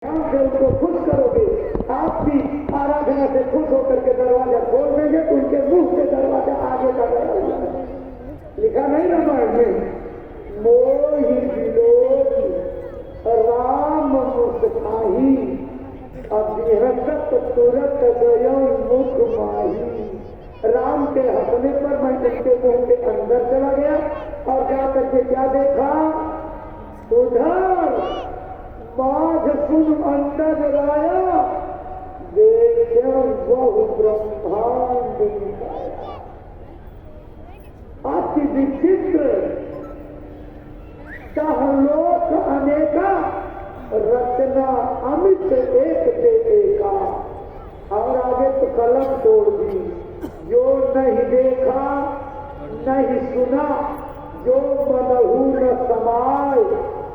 से उनको खुश करोगे, आप भी आराधना से खुश होकर के दरवाजा खोल देंगे तो उनके मुंह से दरवाजा आगे का गया हुआ है। लिखा नहीं रामायण में, मोहि विलोक राम मुस्काही, अभिहसत तुरत गयो मुख माही। राम के हंसने पर मैं उसके मुंह के अंदर चला गया और जाकर के क्या देखा, उधर बाझ सुन अंदर आया, देखे बहु ब्रह्मांड निकाया। अति विचित्र सहलोक अनेका, रचना अमित एक से एका। और आगे तो कलम तोड़ दी, जो नहीं देखा नहीं सुना, जो मनहू न समाय,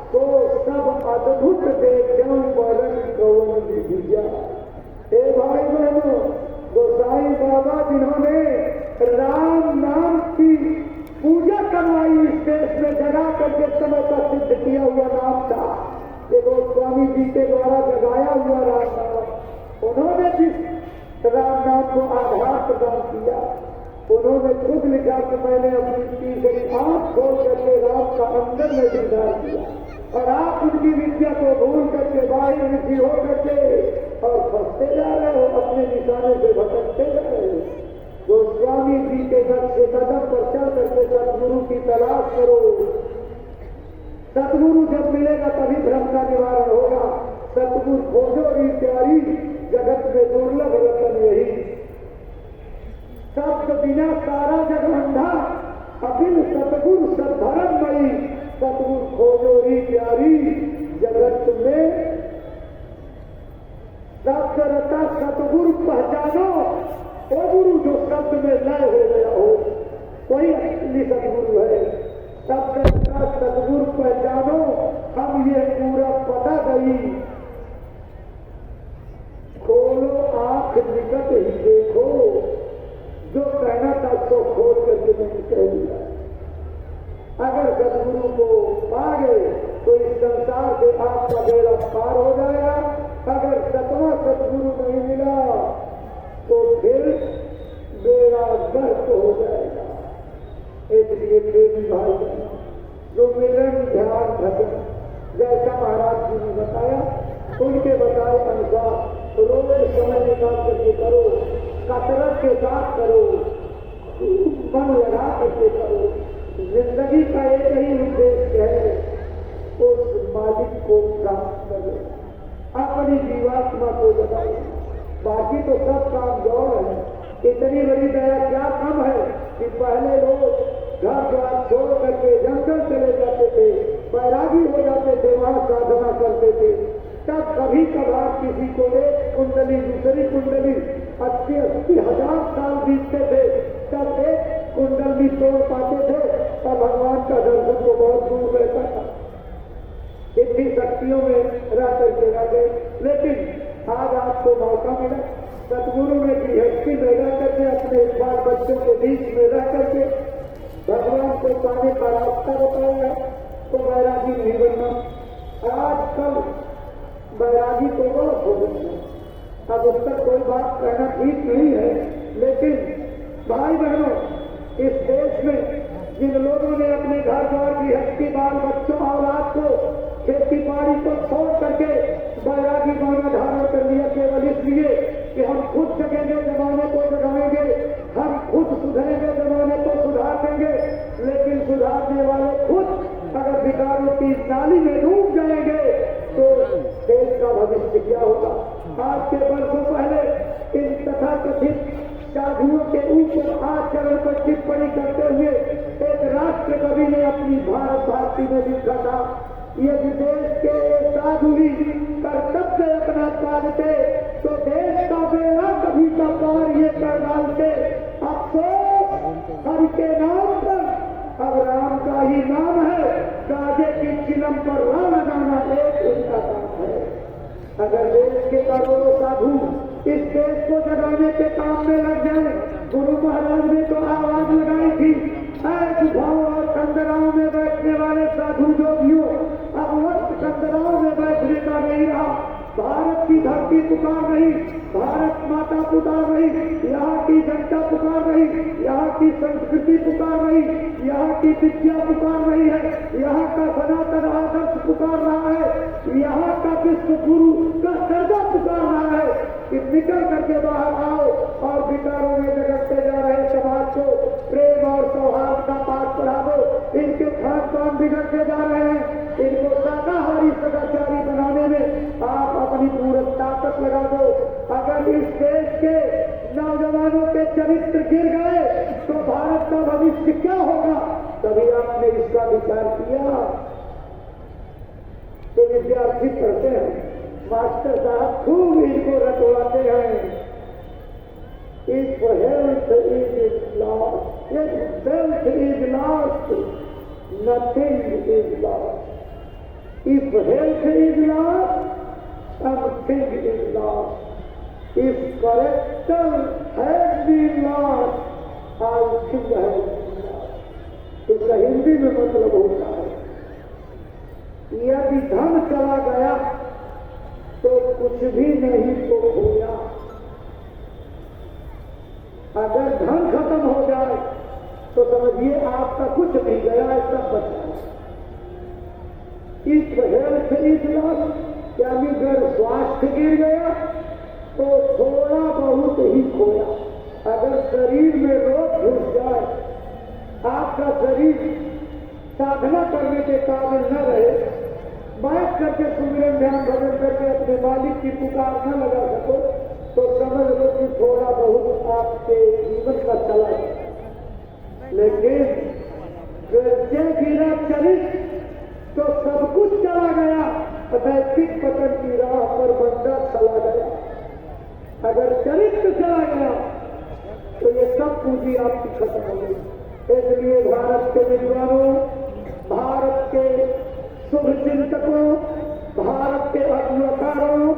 तो सब अद्भुत देखूं बरन कौन विधिया। हे भाई बहनों, गोसाई बाबा जिन्होंने राम नाम की पूजा करवाई, इस देश में जगा करके समय का सिद्ध किया हुआ नाम था, ये गोस्वामी जी के द्वारा जगाया हुआ राम नाम। उन्होंने जिस राम नाम को आधार प्रदान किया, उन्होंने खुद लिखा कि मैंने अपनी तीसरी आंख खोल करके राम का अंदर में दीदार किया, और आप उनकी विद्या को भूल करके बाहर ऋषि हो करके और फंसते जा रहे हो, अपने निशाने से भटकते जा रहे हो। गोस्वामी जी के घर से कदम पर चल करके सतगुरु की तलाश करो। सतगुरु जब मिलेगा तभी भ्रम का निवारण होगा। सतगुरु खोजो री प्यारी, जगत में दुर्लभ रतन यही। सत्य बिना सारा जग अंधा, अबिन सतगुरु सद्धर्मयी। सतगुरु खोजो री प्यारी, जगत में शब्द रता सतगुरु पहचानो। वो गुरु जो शब्द में लय हो गया हो, कोई असली सतगुरु है। शब्द रता सतगुरु पहचानो, हम ये पूरा पता गई। खोलो आंख निकट ही देखो, जो कहना था तो खोल करके मैंने कह दिया। अगर सतगुरु को पा गए तो इस संसार से आपका बेड़ा पार हो जाएगा। अगर सतवा सतगुरु नहीं मिला तो फिर बेड़ा गर्क हो जाएगा। इसलिए प्रेमी भाई जो मिलन ध्यान भजन जैसा महाराज जी ने बताया, उनके बताए अनुसार रोज समय निकाल करके करो, कसरत के साथ करो, मन लगा करके करो। जिंदगी का एक ही उद्देश्य है, उस मालिक को प्राप्त करो, अपनी जीवात्मा को जगाओ। बाकी तो सब काम दौड़ है। इतनी बड़ी दया क्या कम है कि पहले लोग घर द्वार छोड़ करके जंगल चले जाते थे, बैरागी हो जाते थे, वहां साधना करते थे। तब कभी कभार किसी को एक कुंडली दूसरी कुंडली 80-80 हजार साल बीतते थे, तब एक कुंडली तोड़ पाते थे, तब भगवान का दर्शन को बहुत दूर रहता था। इतनी शक्तियों में रह करके रह गए। लेकिन आज आपको मौका मिला, सतगुरु ने गृहस्थी में रह करके अपने बाल बच्चों के बीच में रह करके भगवान को पाने का रास्ता बताया, तो बैरागी नहीं बनना। आजकल बैरागी तो बहुत हो गई है, अब उस तक कोई बात कहना ठीक नहीं है। लेकिन भाई बहनों, इस देश में जिन लोगों ने अपने घर द्वार की हस्ती बाल बच्चों औलाद को खेती बाड़ी को छोड़ करके बैरागी गाना धारण कर लिया, केवल इसलिए कि हम खुद जगेंगे जमाने को जगाएंगे, हम खुद सुधरेंगे जमाने को सुधार देंगे। लेकिन सुधारने वाले खुद अगर विकारों की नाली में डूब जाएंगे तो देश का भविष्य क्या होगा। आज के वर्षों पहले इन तथाकथित साधुओं के ऊपर आचरण पर टिप्पणी करते हुए एक राष्ट्र कवि ने अपनी भारत भारती में लिखा था, यदि देश के साधु ही कर्तव्य अपना पालते तो देश का बेड़ा कभी का पार ये कर डालते। अफसोस हरि के नाम पर अब राम का ही नाम है, राजे की चिलम पर राम लगाना एक उनका काम है। अगर देश के करोड़ों साधु इस देश को जगाने के काम में लग जाए, गुरु महाराज ने तो आवाज लगाई थी, गुफाओं और कंदराओं में बैठने वाले साधु जो भी हो, अब वक्त कंदराओं में बैठने का नहीं रहा, भारत की धरती पुकार रही, भारत माता पुकार रही, यहाँ की जनता पुकार रही, यहाँ की संस्कृति पुकार रही, यहाँ की विद्या पुकार रही है, यहाँ का सनातन आदर्श पुकार रहा है, यहाँ का विश्व गुरु का दर्जा पुकार रहा है कि निकल करके बाहर आओ और विकारों में जगड़ते जा रहे समाज को प्रेम और सौहार्द का पाठ पढ़ा दो। इनके खान पान बिगड़ते जा रहे हैं, इनको शाकाहारी सदाचारी बनाने में आप अपनी पूरी ताकत लगा दो। अगर इस देश के नौजवानों के चरित्र गिर गए तो भारत का भविष्य क्या होगा? कभी आपने इसका विचार किया? तो विद्यार्थी पढ़ते हैं, मास्टर साहब खूब इनको रटवाते हैं। If health is lost, if wealth is lost, nothing is lost. If health is lost, something is lost. If character has been lost, all things have been lost. इसका हिंदी में मतलब होता है यदि धन चला गया तो कुछ भी नहीं तो खोया। अगर धन खत्म हो जाए तो समझिए आपका कुछ नहीं गया, सब बचा। इस हेल्थ इज लॉस्ट, यानी अगर स्वास्थ्य गिर गया तो थोड़ा बहुत ही खोया। अगर शरीर में रोग घुस जाए, आपका शरीर साधना करने के काबिल न रहे, बैठ करके सुमिरन ध्यान भजन करके अपने मालिक की पुकार न लगा सको, तो समझ लो कि थोड़ा बहुत आपके जीवन का चला गया। लेकिन गिरते गिरा चरित्र तो सब कुछ चला गया, नैतिक पतन की राह पर बंदा चला गया। अगर चरित्र चला गया तो ये सब पूंजी आपकी खत्म हो गई। इसलिए भारत के विद्वानों, भारत के शुभ चिंतकों, भारत के अभिनवकारों,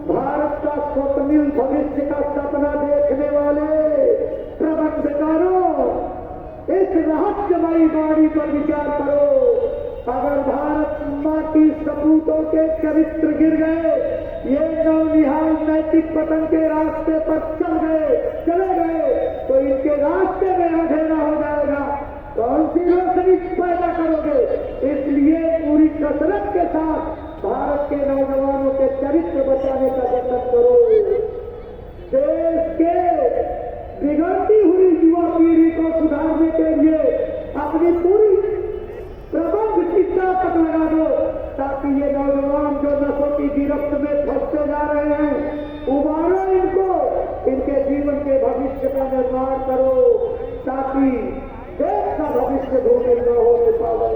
भारत का स्वप्निल भविष्य का सपना देखने वाले प्रबंधकारों, इस रहस्यमयी वाणी पर विचार करो। अगर भारत माँ की सपूतों के चरित्र गिर गए, ये नौनिहाल नैतिक पतन के रास्ते पर चले गए, तो इनके रास्ते में अंधेरा हो जाएगा। कौन सी रोशनी पैदा करोगे? इसलिए पूरी कसरत के साथ भारत के नौजवानों के चरित्र बचाने का यत्न करो। देश के बिगड़ती हुई युवा पीढ़ी को सुधारने के लिए अपनी पूरी प्रबंध की ताकत लगा दो, ताकि ये नौजवान जो नशों की गिरफ्त में फंसते जा रहे हैं, उबारो इनको, इनके जीवन के भविष्य का निर्माण करो, ताकि देश का भविष्य धूमिल न होने पाए।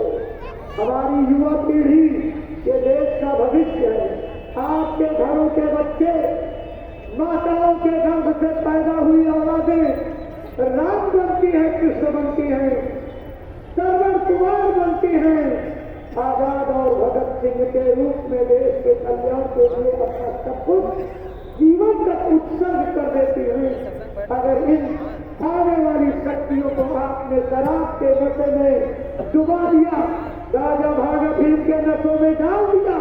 हमारी युवा पीढ़ी ये देश का भविष्य है। आपके घरों के बच्चे, माताओं के गर्भ से पैदा हुई औलादें राम बनती है, कृष्ण बनती है, सरवर कुमार बनती हैं, आजाद और भगत सिंह के रूप में देश के कल्याण के लिए अपना सब कुछ जीवन तक उत्सर्ग कर देती हैं। अगर इन आने वाली शक्तियों को आपने शराब के नशे में डुबा दिया, राजा भागा भीम के नशों में डाल दिया,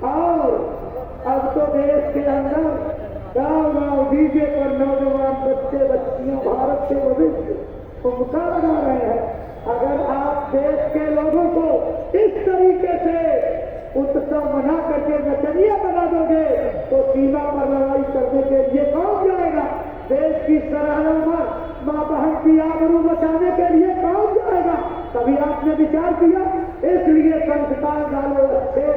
और अब तो देश के अंदर गाँव डीजे पर नौजवान बच्चे बच्चियां भारत के भविष्य उमका लगा रहे हैं। अगर आप देश के लोगों को इस तरीके से उत्सव मना करके नचनिया बना दोगे, तो सीमा पर लड़ाई करने के लिए कौन जाएगा? देश की सरहदों पर माँ बहन की आबरू बचाने के लिए कौन जाएगा? कभी आपने विचार किया? इसलिए संस्कार डालो, अच्छे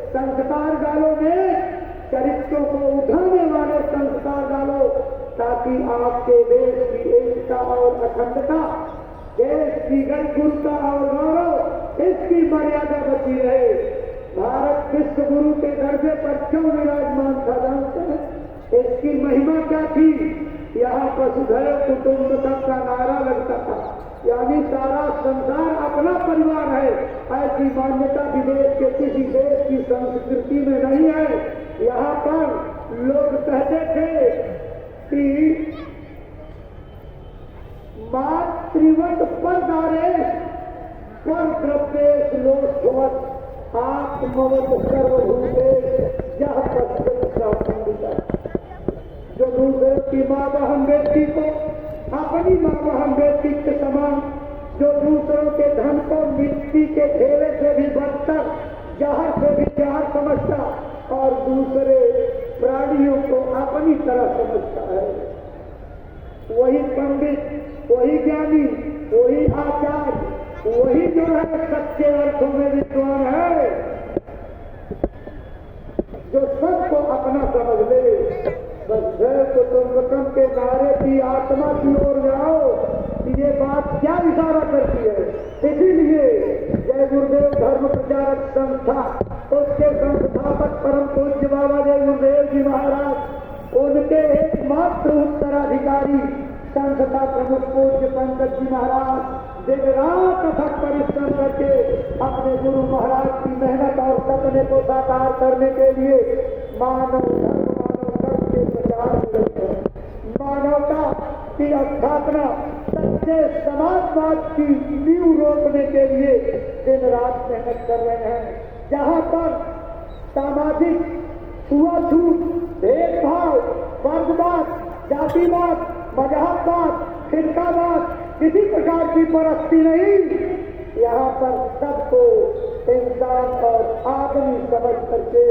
संस्कार डालो, में चरित्रों को उठाने वाले संस्कार डालो, ताकि आपके देश की एकता और अखंडता, देश की गणगुरता और गौरव, इसकी मर्यादा बची रहे। भारत विश्व गुरु के दर्जे पर क्यों विराजमान था जानते हैं? इसकी महिमा क्या थी? यहाँ वसुधैव कुटुंबकम का नारा लगता था, यानी सारा संसार अपना परिवार है। ऐसी मान्यता विदेश के किसी देश की संस्कृति में नहीं है। यहाँ पर लोग कहते थे कि मातृवत पर नारे पर द्रव्येश लोक आत्मवत सर्वभूतेश यह पंडिता जो दूसरे की माँ बहन बेटी को अपनी माँ बहन बेटी के समान, जो दूसरों के धन को मिट्टी के ढेरे से भी बदतर, जहर से भी जहर समझता और दूसरे प्राणियों को अपनी तरह समझता है, वही पंडित, वही ज्ञानी, वही आचार्य, वही जो है सच्चे अर्थों में विद्वान है, जो सबको अपना समझ ले। बस जय कुटुंबकम के नारे की आत्मा की ओर जाओ, ये बात क्या इशारा करती है। इसीलिए जय गुरुदेव धर्म प्रचारक संस्था, उसके संस्थापक परम पूज्य बाबा जय गुरुदेव जी महाराज, उनके एकमात्र उत्तराधिकारी संस्था प्रमुख पूज्य पंकज जी महाराज दिन रात अथक परिश्रम करके अपने गुरु महाराज की मेहनत और सपने को साकार करने के लिए मानव धर्म मानव कर्म के प्रचार में लगे हैं। मानवता की स्थापना, सच्चे समाजवाद की नींव रोकने के लिए दिन रात मेहनत कर रहे हैं। जहाँ पर सामाजिक छुआछूत, भेदभाव, वर्गवाद, जातिवाद, मजहबवाद, फिरकावाद, किसी प्रकार की परस्ती नहीं, यहाँ पर सबको इंसान और आदमी समझ करके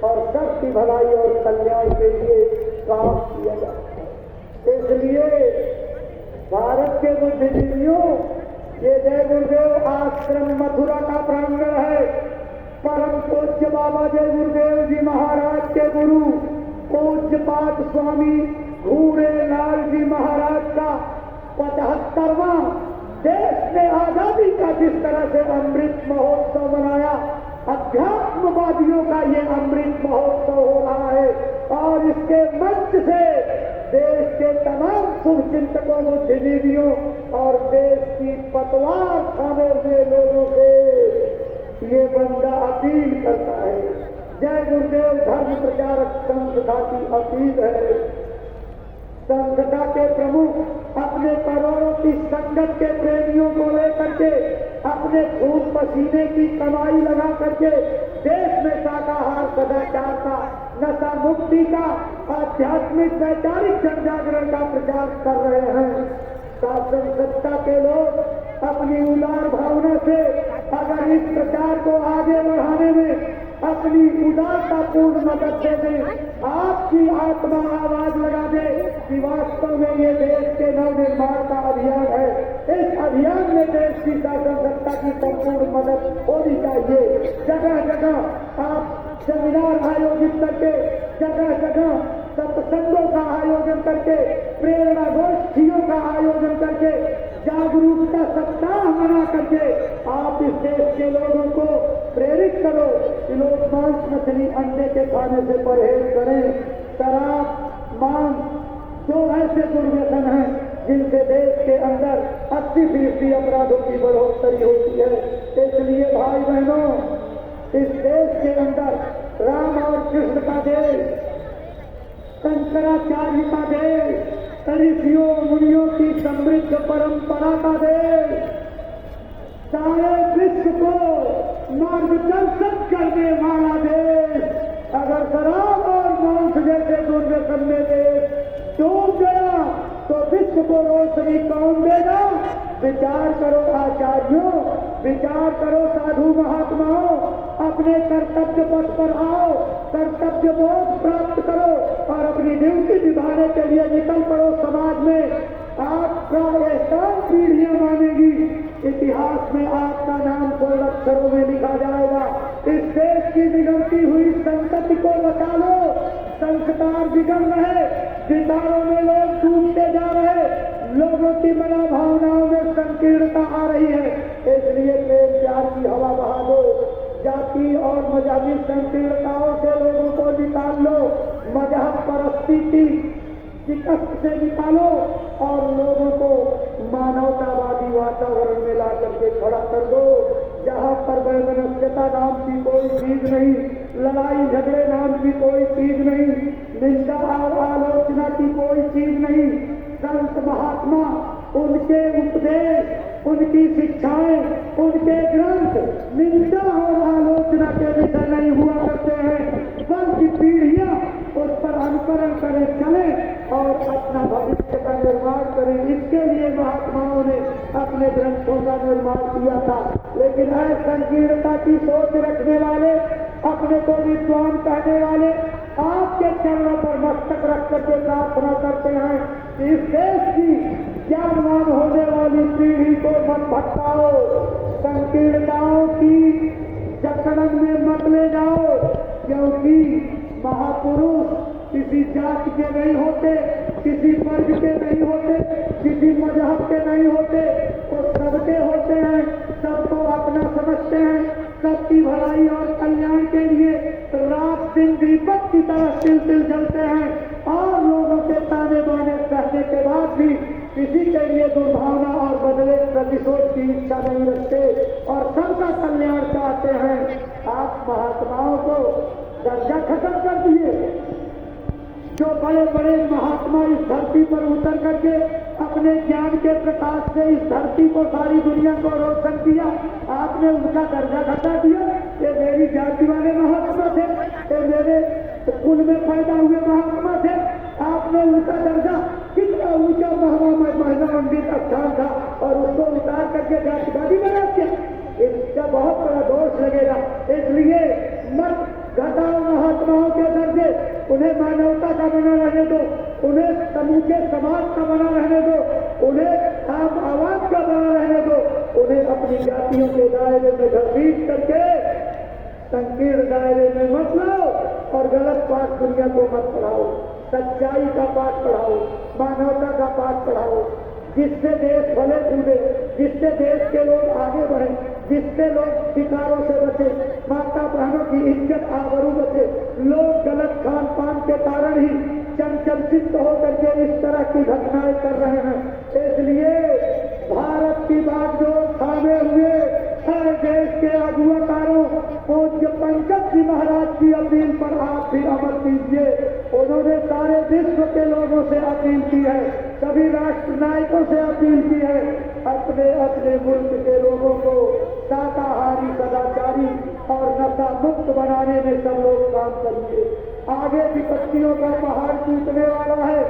और सबकी भलाई और कल्याण के लिए काम किया जाता है। इसलिए भारत के बुद्धिजीवियों, ये जय गुरुदेव आश्रम मथुरा का प्रांगण है। परम पूज्य बाबा जय गुरुदेव जी महाराज के गुरु पूज्यपाद स्वामी घूरे लाल जी महाराज का 75वां देश में आजादी का जिस तरह से अमृत महोत्सव मनाया, अध्यात्मवादियों का ये अमृत महोत्सव हो रहा है और इसके मंच से देश के तमाम शुभचिंतकों, बुद्धिजीवियों और देश की पतवार थामे हुए लोगों से ये बंदा अपील करता है। जय गुरुदेव धर्म प्रचारक संस्था की अपील है। संस्था के प्रमुख अपने करोड़ों की संगत के प्रेमियों को लेकर के अपने खून पसीने की कमाई लगा करके देश में शाकाहार सदाचार का, नशा मुक्ति का, आध्यात्मिक वैचारिक जन जागरण का प्रचार कर रहे हैं। शासन सत्ता के लोग अपनी उदार भावना से अगर इस प्रचार को आगे बढ़ाने में अपनी उदारतापूर्ण मदद से दें, आपकी आत्मा आवाज लगा दे कि वास्तव में ये देश के नवनिर्माण का अभियान है। इस अभियान में देश की शासन सत्ता की संपूर्ण मदद होनी चाहिए। जगह जगह आप सेमिनार आयोजित करके, जगह जगह सत्संगों का आयोजन करके, प्रेरणा गोष्ठियों का आयोजन करके, जागरूकता सप्ताह मना करके आप इस देश के लोगों को प्रेरित करो कि लोग मांस, मछली, अंडे के खाने से परहेज करें। शराब, मांस, दो ऐसे दुर्व्यसन हैं जिनसे देश के अंदर 80% अपराधों की बढ़ोतरी होती है। इसलिए भाई बहनों, इस देश के अंदर राम और कृष्ण का देश, शंकराचार्य का देश, ऋषियों मुनियों की समृद्ध परंपरा का देश, सारे विश्व को मार्गदर्शन करने वाला देश, अगर शराब और मांस जैसे दुर्व्यसन में देश डूब गया तो विश्व को रोशनी कौन देगा? विचार करो आचार्यों, विचार करो साधु महात्माओं, अपने कर्तव्य पथ पर आओ, कर्तव्य बोध प्राप्त करो और अपनी ड्यूटी निभाने के लिए निकल पड़ो समाज में। आपका एहसान पीढ़ियां मानेगी, इतिहास में आपका नाम स्वर्ण अक्षरों में लिखा जाएगा। इस देश की बिगड़ती हुई संस्कृति को बचा लो। संस्कार बिगड़ रहे, विचारों में लोग डूबते जा रहे, लोगों की मनोभावनाओं में संकीर्णता आ रही है। इसलिए प्रेम प्यार की हवा बहा दो, जाति और मजहबी संकीर्णताओं से लोगों को निकाल लो, मजहब परस्ती की शिकस्त से निकालो और लोगों को मानवतावादी वातावरण में ला करके खड़ा कर दो, जहाँ पर वैमनस्यता नाम की कोई चीज नहीं, लड़ाई झगड़े नाम की कोई चीज नहीं, निंदा और आलोचना की कोई चीज नहीं। संत महात्मा, उनके उपदेश, उनकी शिक्षाएं, उनके ग्रंथ निंदा और आलोचना के विषय नहीं हुआ करते हैं, बस करें, इसके लिए महात्माओं ने अपने ग्रंथों का निर्माण किया था। लेकिन है संकीर्णता की सोच रखने वाले, अपने को विद्वान कहने वाले आपके चरणों पर मस्तक रख करके प्रार्थना करते हैं कि इस देश की ज्ञानवान होने वाली पीढ़ी को मत भटकाओ, संकीर्णताओं की जकड़न में मत ले जाओ, क्योंकि महापुरुष किसी जाति के नहीं होते, किसी वर्ग के नहीं होते, किसी मजहब के नहीं होते, वो सबके होते हैं, सबको अपना समझते हैं, सबकी भलाई और कल्याण के लिए रात दिन दीपक की तरह तिल तिल जलते हैं और लोगों के ताने बाने सहने के बाद भी किसी के लिए दुर्भावना और बदले प्रतिशोध की इच्छा नहीं रखते और सबका कल्याण चाहते हैं। आप महात्माओं को दर्जा खत्म कर दिए। जो बड़े बड़े महात्मा इस धरती पर उतर करके अपने ज्ञान के प्रकाश से इस धरती को, सारी दुनिया को रोशन किया, आपने उनका दर्जा घटा दिया। ये मेरी जाति वाले महात्मा थे, ये मेरे कुल में पैदा हुए महात्मा थे, आपने उनका दर्जा कितना ऊंचा महिमामंडित स्थान था और उसको उतार करके जातिवादी बना दिया। इसका बहुत बड़ा दोष लगेगा। इसलिए मत घटाओ महात्माओं के दर्जे, उन्हें मानवता का बना रहने दो, उन्हें समूचे समाज का बना रहने दो, उन्हें आम आवाज का बना रहने दो, उन्हें अपनी जातियों के दायरे में घसीट करके संकीर्ण दायरे में मत लाओ और गलत पाठ दुनिया को मत पढ़ाओ। सच्चाई का पाठ पढ़ाओ, मानवता का पाठ पढ़ाओ, जिससे देश फले फूले, जिससे देश के लोग आगे बढ़े, जिससे लोग शिकारों से बचे, माता बहनों की इज्जत आबरू बचे। लोग गलत खान पान के कारण ही चंचलचित्त होकर के इस तरह की घटनाएं कर रहे हैं। इसलिए भारत की बागडोर थामे हुए हर देश के अगुवाकारों पूज्य पंकज जी महाराज की अपील पर आप भी अमल कीजिए। उन्होंने सारे विश्व के लोगों से अपील की है, सभी राष्ट्र नायकों से अपील की है, अपने अपने मुल्क के लोगों को शाकाहारी, सदाचारी और नशा मुक्त बनाने में सब लोग काम करिए। आगे विपत्तियों का पहाड़ टूटने वाला है,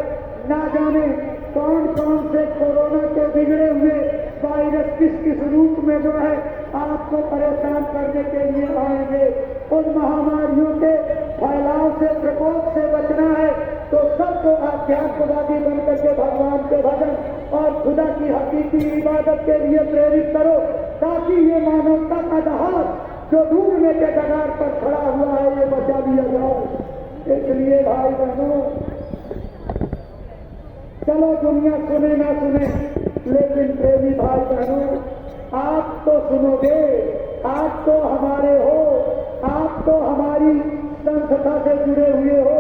ना जाने कौन कौन से कोरोना के बिगड़े हुए वायरस किस किस रूप में जो है आपको परेशान करने के लिए आएंगे। उन महामारियों के फैलाव से, प्रकोप से बचना है तो सबको अध्यात्मवादी बनकर के भगवान के भजन और खुदा की हकीकी इबादत के लिए प्रेरित करो, ताकि ये मानवता का जहाज जो डूबने के कगार पर खड़ा हुआ है ये बचा लिया जाए। इसलिए भाई बहनों, चलो दुनिया सुने ना सुने, लेकिन प्रेमी भाई बहनों, आप तो सुनोगे, आप तो हमारे हो, आप तो हमारी संस्था से जुड़े हुए हो,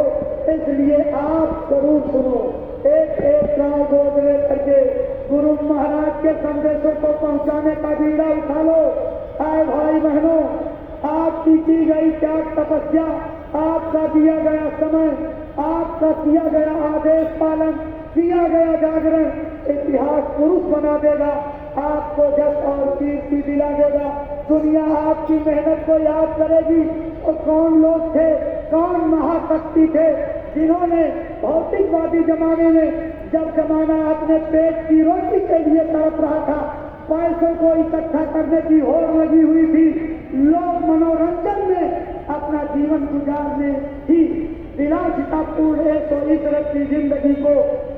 इसलिए आप जरूर सुनो। एक एक गाँव गोद ले करके गुरु महाराज के संदेशों को पहुंचाने का बीड़ा उठा लो। आए भाई बहनों, आपकी की गई त्याग तपस्या, आपका दिया गया समय, आपका किया गया आदेश पालन, किया गया जागरण इतिहास पुरुष बना देगा, आपको जस और कीर्ति दिला देगा। दुनिया आपकी मेहनत को याद करेगी। और कौन लोग थे, कौन महाशक्ति थे जिन्होंने भौतिकवादी जमाने में, जब जमाना अपने पेट की रोटी के लिए तड़प रहा था, पैसों को इकट्ठा करने की होड़ लगी हुई थी, लोग मनोरंजन में अपना जीवन गुजारने ही विलासितापूर्ण एक तो इस तरह की जिंदगी को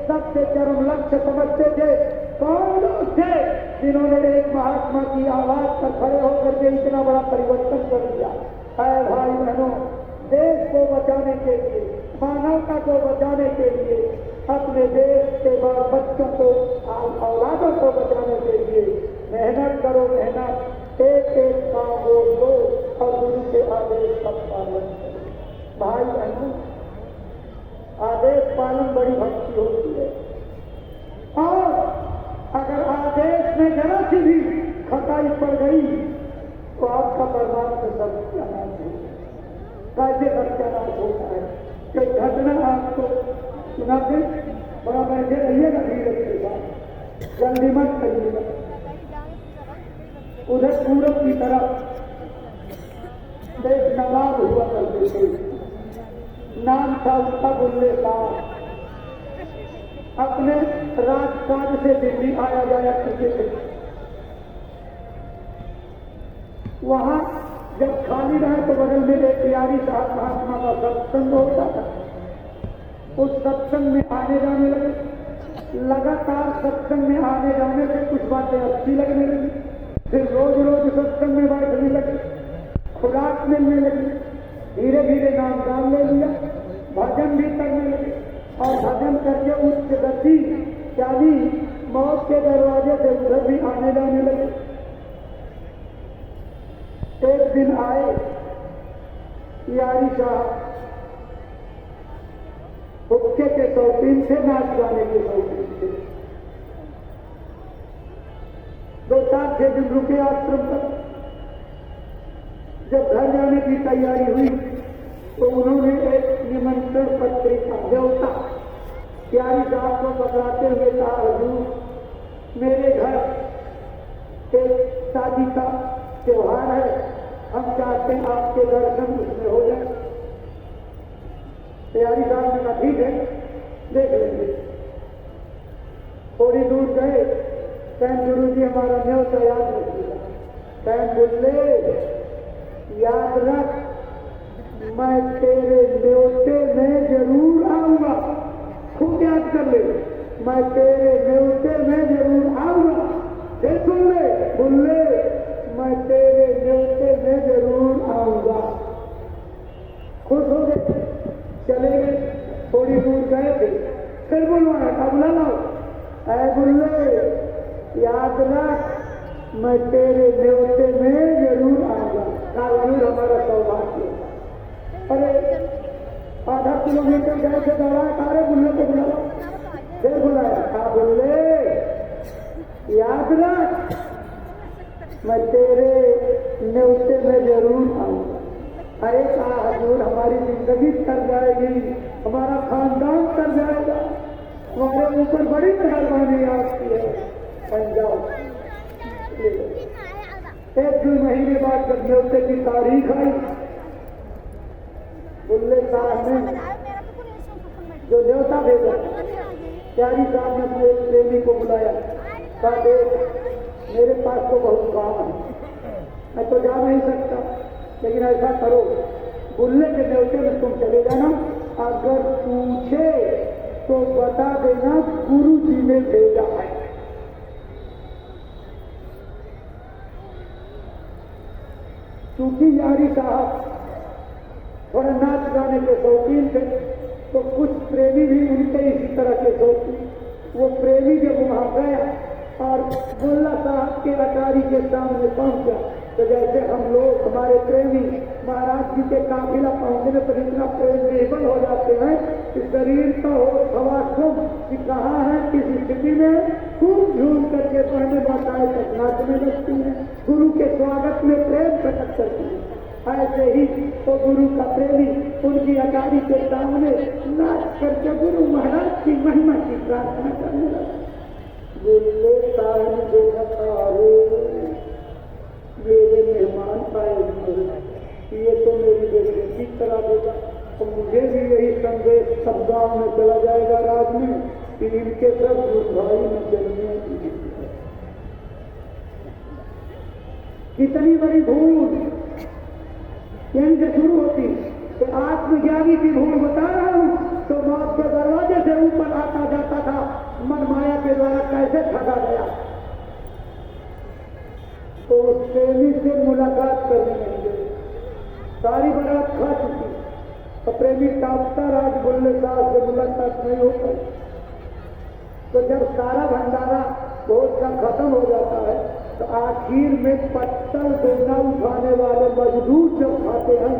सबसे चरम लक्ष्य समझते थे। कौन लोग थे जिन्होंने एक महात्मा की आवाज पर खड़े होकर के इतना बड़ा परिवर्तन कर दिया। है भाई बहनों, देश को बचाने के लिए, मानवता को बचाने के लिए, अपने देश के बच्चों को, औलादों को बचाने के लिए मेहनत करो, मेहनत। एक एक काम बोल दो और गुरु के आदेश का पालन करो। भाई बहनों, आदेश पालन बड़ी भक्ति होती है, और अगर आदेश में जरा सी भी खटाई पड़ गई तो आपका परमात्मा सत्यानाश हो। कैसे सत्यानाश होता है? एक घटना आपको सुनाते, थोड़ा बैठे रहिएगा धीरे के साथ, जल्दी मत करिएगा। उधर पूरब की तरफ एक नवाब हुआ करते थे, नाम था उसका बुल्ले साहब। अपने राजकाज से दिल्ली आया जाया करते थे। वहां जब खाली रहे तो बगल में एक यारी साहब महात्मा का सत्संग होता था। उस सत्संग में आने जाने लगे। लगातार सत्संग में आने जाने से कुछ बातें अच्छी लगने लगी। फिर रोज रोज सत्संग में बैठने लगे, खुराक मिलने लगी। धीरे धीरे नाम दान ले लिया, भजन भी करने लगे और भजन करके उच्च गति यानी मौत के दरवाजे से उधर भी आने जाने लगे। एक दिन आए यारी साहब, हुक्के के शौकीन थे, नाच गाने के शौकीन थे। 2-4-6 दिन रुके आश्रम तक। जब घर जाने की तैयारी हुई तो उन्होंने एक निमंत्रण पत्रिका देवता यारी साहब को पकड़ाते हुए कहा, हुजूर मेरे घर एक शादी का त्योहार है, हम चाहते हैं आपके दर्शन उसमें हो जाए। यारी साहब ने कहा ठीक है, देख लेंगे। थोड़ी दूर गए, कहन गुरु जी हमारा न्योता याद रखिएगा। कहन बोले याद रख, मैं तेरे न्योते में जरूर आऊंगा। खूब याद कर ले, मैं तेरे न्योते में जरूर आऊंगा। फिर सुन ले, बोले मैं तेरे न्योते में जरूर आऊंगा। खुश हो गए, चले गए। थोड़ी दूर गए थे, फिर बुलवाया था, बुला लो। ऐ बुल्ले याद रख, मैं तेरे न्योते में जरूर आऊंगा। जरूर हमारा सौभाग्य। अरे आधा किलोमीटर गए थे, दौड़ा सारे बुल्ले को बुला लो। फिर बुलाया था, बुल्ले याद रख, मैं तेरे न्योते में जरूर आऊंगा। अरे कहा हजूर हमारी जिंदगी कर जाएगी, हमारा खानदान कर जाएगा, हमारे ऊपर बड़ी मेहरबानी आपकी है। जाओ। 1-2 महीने बाद जब न्योते की तारीख आई, बुल्ले साहब ने जो न्योता भेजा, प्यारी साहब ने अपने एक प्रेमी को बुलाया। कहा देख मेरे पास तो बहुत काम है, मैं तो जा नहीं सकता, लेकिन ऐसा करो बुल्ले के न्योते में तुम चले जाना, अगर पूछे तो बता देना गुरु जी ने भेजा है। क्योंकि यारी साहब थोड़ा नाच गाने के शौकीन थे, तो कुछ प्रेमी भी उनके इसी तरह के शौकीन। वो प्रेमी जब वहां गया और बुल्ला साहब के अटारी के सामने पहुंचा, तो जैसे हम लोग हमारे प्रेमी महाराज जी के काफिला पहुंचने पर इतना प्रेम निर्बल हो जाते हैं कि शरीर का हो हवा शुभ कि कहाँ है, किस स्थिति में खूब झूम करके पहले बताए तक नाचने लगती है, गुरु के स्वागत में प्रेम प्रकट करती है। ऐसे ही तो गुरु का प्रेमी उनकी अटारी के सामने नाच करके गुरु महाराज की महिमा की प्रार्थना करने लगा। बुल्ले साहब मेरे मेहमान आए, ये तो मेरी बेटी करा देगा, तो मुझे भी यही संदेश सब गांव में चला जाएगा राज में कि इनके सब भाई में चलने की। कितनी बड़ी भूल यहीं से शुरू होती कि आत्मज्ञानी की भूल बता रहा हूं। तो मौत के दरवाजे से ऊपर आता जाता था, मन माया के द्वारा कैसे ठगा गया। तो उस प्रेमी से मुलाकात करने लगे, सारी बारात खा चुकी, तो प्रेमी टापता राज बुल्ले साहब से मुलाकात नहीं हो पाई। तो जब सारा भंडारा भोज का खत्म हो जाता है, तो आखिर में पत्थर डोना उठाने वाले मजदूर जब खाते हैं,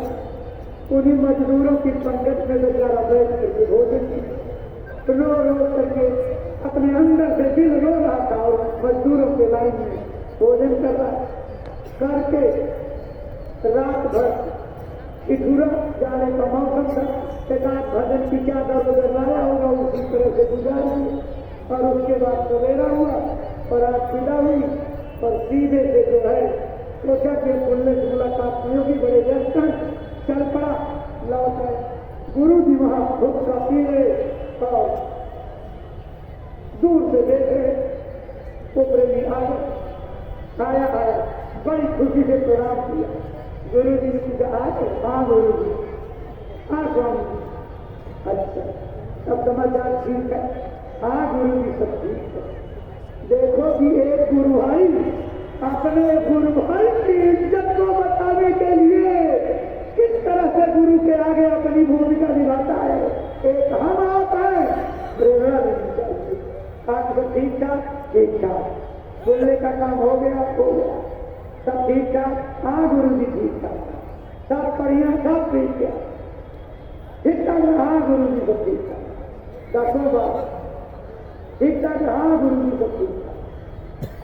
उन्हीं मजदूरों की पंगत में बेचारा बैठ करके भोजन रो रो करके अपने अंदर से दिल रो रहा था और मजदूरों के लाइन में भोजन कर रहा करके रात भर इधूरा जाने का मौसम था। एकाध भजन की क्या दर लाया होगा, उसी तरह से गुजारी। और उसके बाद सवेरा हुआ और आज विदा हुई और सीधे से जो है सोचा कि बुल्ले से मुलाकात नहीं होगी, बड़े व्यस्त चल पड़ा लौट आए। गुरु जी वहां खुद का पी रहे और अच्छा, सब समाचार ठीक है? हाँ गुरु जी सब ठीक है। देखो कि एक गुरु भाई अपने गुरु भाई की इज्जत को बताने के लिए किस तरह से गुरु के आगे अपनी भूमिका निभाता है। एक हम आप है, प्रेरणा देनी चाहिए। आज सब ठीक ठाक? ठीक ठाक। बोलने का काम हो गया? हो गया। सब ठीक ठाक? हाँ गुरु जी ठीक ठाक। सब बढ़िया? सब ठीक है। ठीक ठाक? हाँ गुरु जी सब ठीक ठाक। दसों बात ठीक ठाक? हाँ गुरु जी सब ठीक ठाक।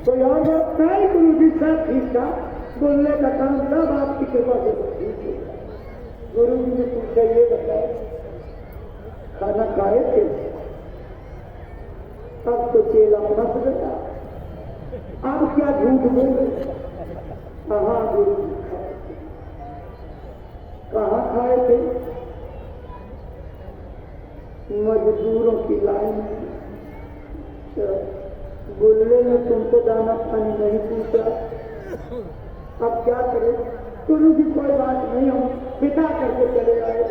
कोई और बात नहीं? गुरु जी सब ठीक ठाक। बोलने का काम सब आपकी कृपा से ठीक है। गुरु जी ने पूछा ये बताए खाना खाए थे? अब तो चेला फंस गया, अब क्या झूठ बोले? हाँ गुरु जी खाए थे। कहाँ खाए थे? मजदूरों की लाइन में। गुल्ले ने तुमको दाना पानी नहीं पूछा, अब क्या करें? गुरु जी कोई बात नहीं, हम बिता करके चले आए।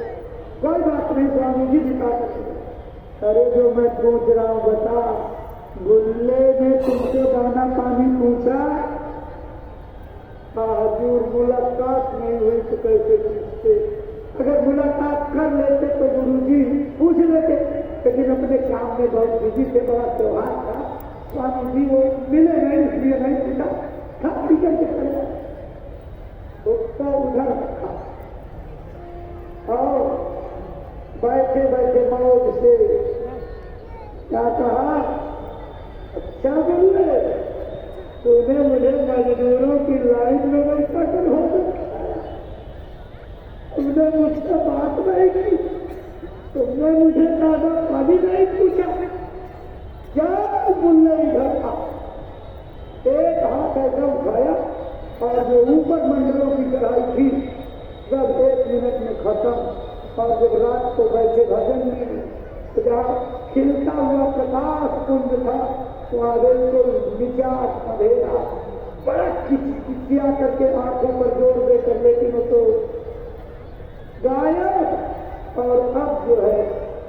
कोई बात नहीं स्वामी जी, बिता करके। अरे जो मैं पूछ रहा हूँ बता, गुल्ले ने तुमसे दाना पानी पूछा? हजूर मुलाकात नहीं हुई तो कैसे पूछते? अगर मुलाकात कर लेते तो गुरु जी पूछ लेते, लेकिन अपने काम में बहुत बिजी थे, बड़ा त्योहार था। स्वामी जी वो मिले नहीं इसलिए नहीं पूछा, सब ठीक करके चले तो उधर रखा और बैठे बैठे मौज से क्या कहा? अच्छा बोले तूने मुझे मजदूरों की लाइन में बैठा कर हो सकता, तुमने मुझसे बात नहीं की, तुमने मुझे दादा पानी नहीं पूछा, क्या बोलने इधर था? एक हाथ ऐसा उठाया और जो ऊपर मंडलों की चढ़ाई थी जब 1 मिनट में खत्म। और जब रात को बैठे भजन में तो जहाँ खिलता हुआ प्रकाश कुंड था वहाँ बिल्कुल निजात अंधेरा, बड़ा किचिया करके आंखों पर जोर देकर, लेकिन वो तो गायब। और अब जो है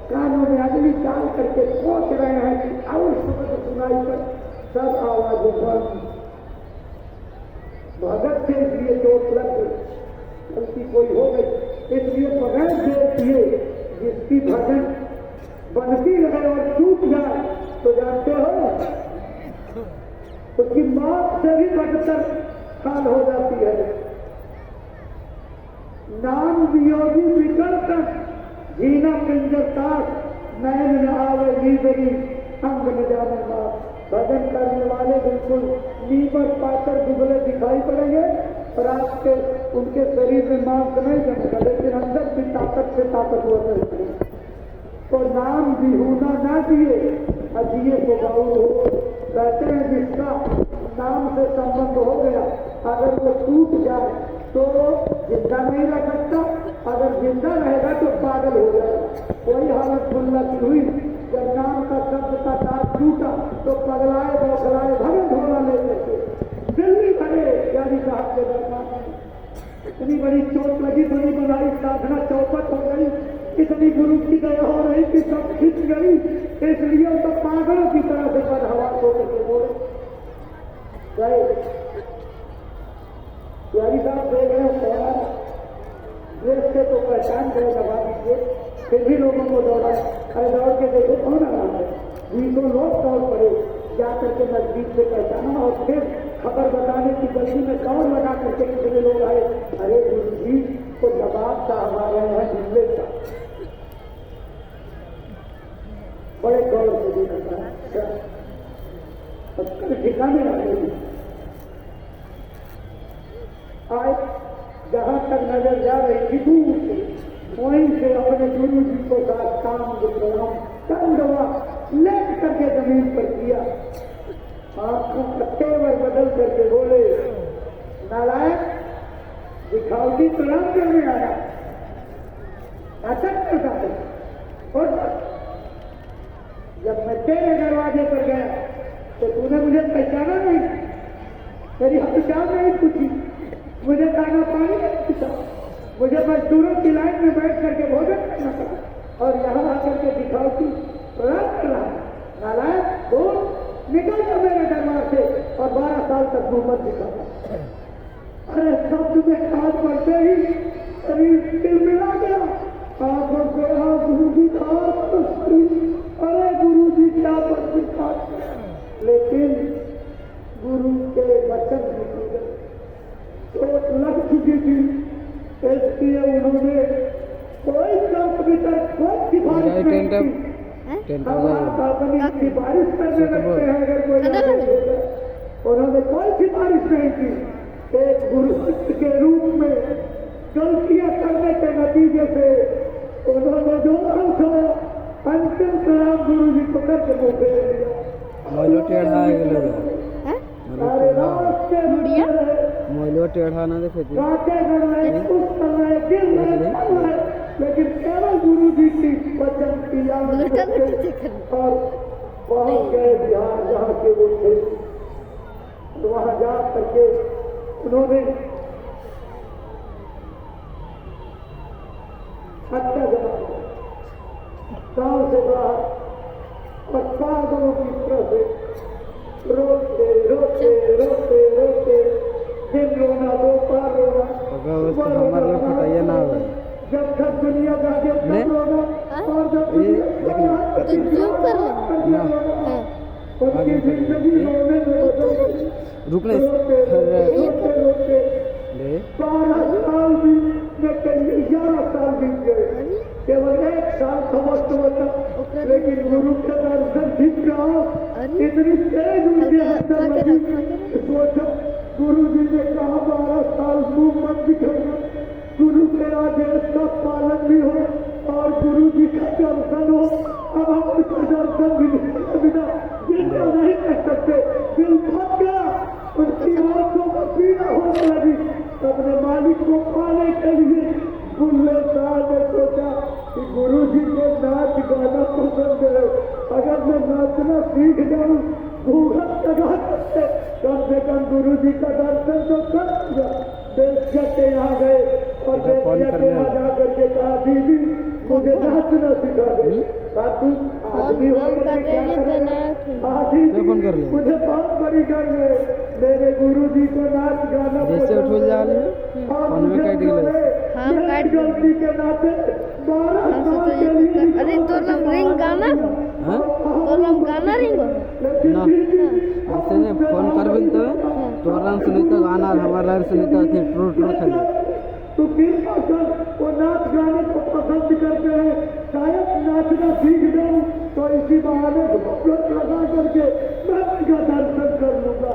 कानों में अगली डाल करके सोच रहे हैं कि और शब्द सुनाई पर सब आवाजें बंद। भगत से इसलिए चोट लग गई, गलती कोई हो गई, इसलिए बगैर देर किए जिसकी भजन बनती रहे और टूट जाए तो जानते हो उसकी मौत से भी बढ़कर काल हो जाती है। नाम वियोगी विकल कर जीना पिंजरताश, नयन न आवे नींदरी अंग न जाने बात। भजन करने वाले बिल्कुल नीमर पाकर दुबले दिखाई पड़ेंगे और आपके उनके शरीर में मांस नहीं जमेगा, लेकिन अंदर की ताकत से ताकतवर रहेंगे। तो नाम बिहूना ना दिए अजिए को गौर हो। कहते हैं जिसका नाम से संबंध हो गया अगर वो टूट जाए तो जिंदा नहीं रह सकता, अगर जिंदा रहेगा तो पागल हो जाएगा। वही हालत बुल्ला की हुई जब नाम का शब्द का तार टूटा तो पगलाए बौखलाए भगे ढोला ले लेते दिल्ली भरे यानी साहब के दरबार में। इतनी बड़ी चोट लगी, बड़ी बनाई साधना चौपट हो गई, इतनी गुरु की दया हो रही कि सब खिंच गई, इसलिए तो पागलों की तरह से पर हवा को बोले गए। यारी साहब देख रहे हैं ड्रेस से तो पहचान गए दबा दीजिए, फिर भी लोगों को दौड़ा। अरे दौड़ के देखो कौन आ रहा है, 20 लोग दौड़ पड़े, जाकर के नजदीक से पहचाना और फिर खबर बताने की गलती में दौड़ लगा करके कितने लोग आए। अरे गुरु जी को जवाब था हमारे यहाँ जुमले का, बड़े गौर से देखा ठिकाने आ गई। आज जहां तक नजर जा रही थी दूर से, वहीं से अपने गुरु जी को साथ काम प्रणाम कंधवा लेट करके जमीन पर किया, आंखों का तेवर बदल करके बोले नारायण दिखावटी प्रणाम करने आया, नाटक करता है। और जब मैं तेरे दरवाजे पर गया तो तूने मुझे पहचाना नहीं, मेरी हकदार नहीं पूछी, मुझे खाना पानी नहीं पूछा, मुझे मजदूरों की लाइन में बैठ करके भोजन करना पड़ा, और यहाँ आकर के दिखाओ कि प्रयास कर रहा है नालायक बोल निकल कर मेरे दरबार से और 12 साल तक मोहम्मद दिखाता। अरे शब्द में खाद पड़ते ही शरीर मिला गया आंखों से गुरु जी का अरे गुरु जी क्या बच्ची खाद, लेकिन गुरु के वचन भी चोट लग चुकी थी, इसलिए उन्होंने कोई कंप्यूटर कोई सिफारिश नहीं की। सिफारिश करने लगते हैं अगर कोई उन्होंने कोई सिफारिश नहीं की। एक गुरु के रूप में गलतियां करने के नतीजे से उन्होंने जो अंतिम सलाम गुरु जी को करके मुझे मोइलो टेढ़ा ना देखे लेकिन केवल गुरु जी की वचन की याद और वहाँ गए बिहार जहाँ के वो थे, तो वहाँ जा करके उन्होंने हत्या जमा गाँव से बाहर और पागलों की तरह से रोते रोते रोते रोते दिन रोना दोपहर रोना हमारे लोग फटाइया ना हो जब तक दुनिया जागे तब रोना और जब उनकी जिंदगी रोने में रुकने 12 साल में 11 साल बीत गए, केवल 1 साल समस्त होता, लेकिन गुरु के दर्शन ठीक रहा इतनी तेज उनके अंदर लगी। सोचो गुरु जी ने कहा 12 साल मुंह मत दिखाना, गुरु के आदेश का पालन भी हो और गुरु जी का दर्शन हो। अब हम उनका दर्शन भी बिना दिल को नहीं कह सकते, दिल थक गया, उनकी आंखों को पीड़ा होने लगी। अपने मालिक को पाने के लिए बुल्ले साहब ने सोचा कि गुरु जी को नाच गाना पसंद है, अगर मैं नाचना सीख जाऊं भूगत लगा सकते कम से कम गुरु जी का दर्शन तो कर दिया। बेसिया के यहाँ गए और बेसिया के यहाँ जा करके कहा दीदी मुझे नाचना सिखा दे। तू आदमी हो मुझे बहुत बड़ी गल है, मेरे गुरु जी को नाच गाना गलती के नाते 12 साल के लिए। अरे तो लम रिंग गाना तो लम गाना रिंग ना ऐसे ने फोन कर बिन तो तोरन सुनिता गाना और हमारा सुनिता थे ट्रू ट्रू खाली तो फिर वो नाच गाने को पसंद करते हैं, शायद नाचना सीख जाऊं तो इसी बहाने लगा करके मैं उनका दर्शन कर लूंगा।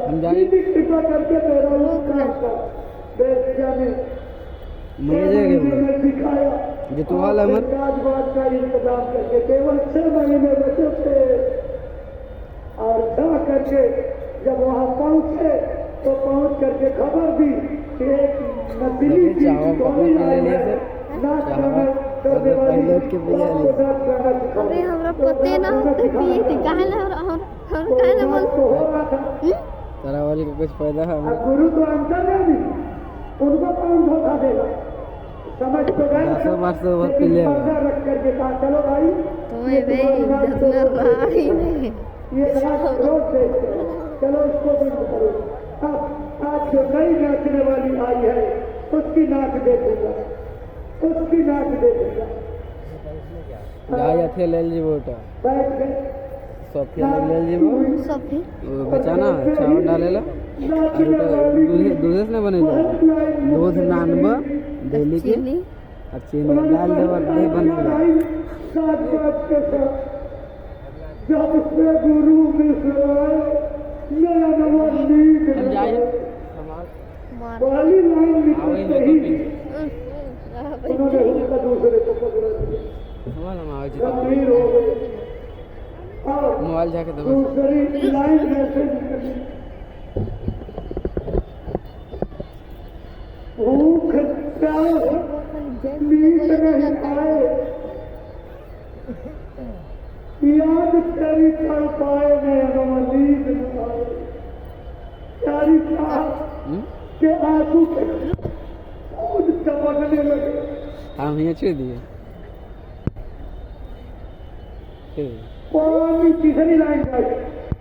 कृपा करके मेरा उपकार कर। बेसिया ने सिखाया जितवाल अमर राजबाग का इंतजाम करके केवल 6 महीने बचे थे और जा करके जब वहाँ पहुँचे तो पहुँच करके खबर दी कि एक नकली अरे हमरा पते ना होते पिए थी काहे ना हम काहे ना बोल तारा वाली का कुछ फायदा है गुरु तो अंतर नहीं, उनको कौन धोखा देगा, समझ तो गए। 10 बार से बहुत पी ले रख करके कहा चलो भाई तुम्हें नहीं ये रोड से चलो इसको बंद करो। अब आज जो नई नाचने वाली आई है उसकी नाच देखूंगा, उसकी नाच देखूंगा। गाय थे ले जी बोटा बैठ गए सोफिया ले जी वो सोफी बचाना चावल डालेला और दूध से बने दूध नानबा डेली के और चीनी डाल दे और दही बनेगा। जब से गुरु मिश्राए नया नवा नींद पहली लाइन निकलते ही उन्होंने उसका दूसरे को पकड़ा दिया, गंभीर हो गए और मोबाइल जाके दबा दूसरी लाइन में से निकली। भूख प्यास नींद नहीं आए, याद तेरी कर पाए नया नींद न आए, प्यारी साहब के आंसू के खुद चमकने लगे। हम ये छोड़ दिए ओके और तीसरी लाइन पर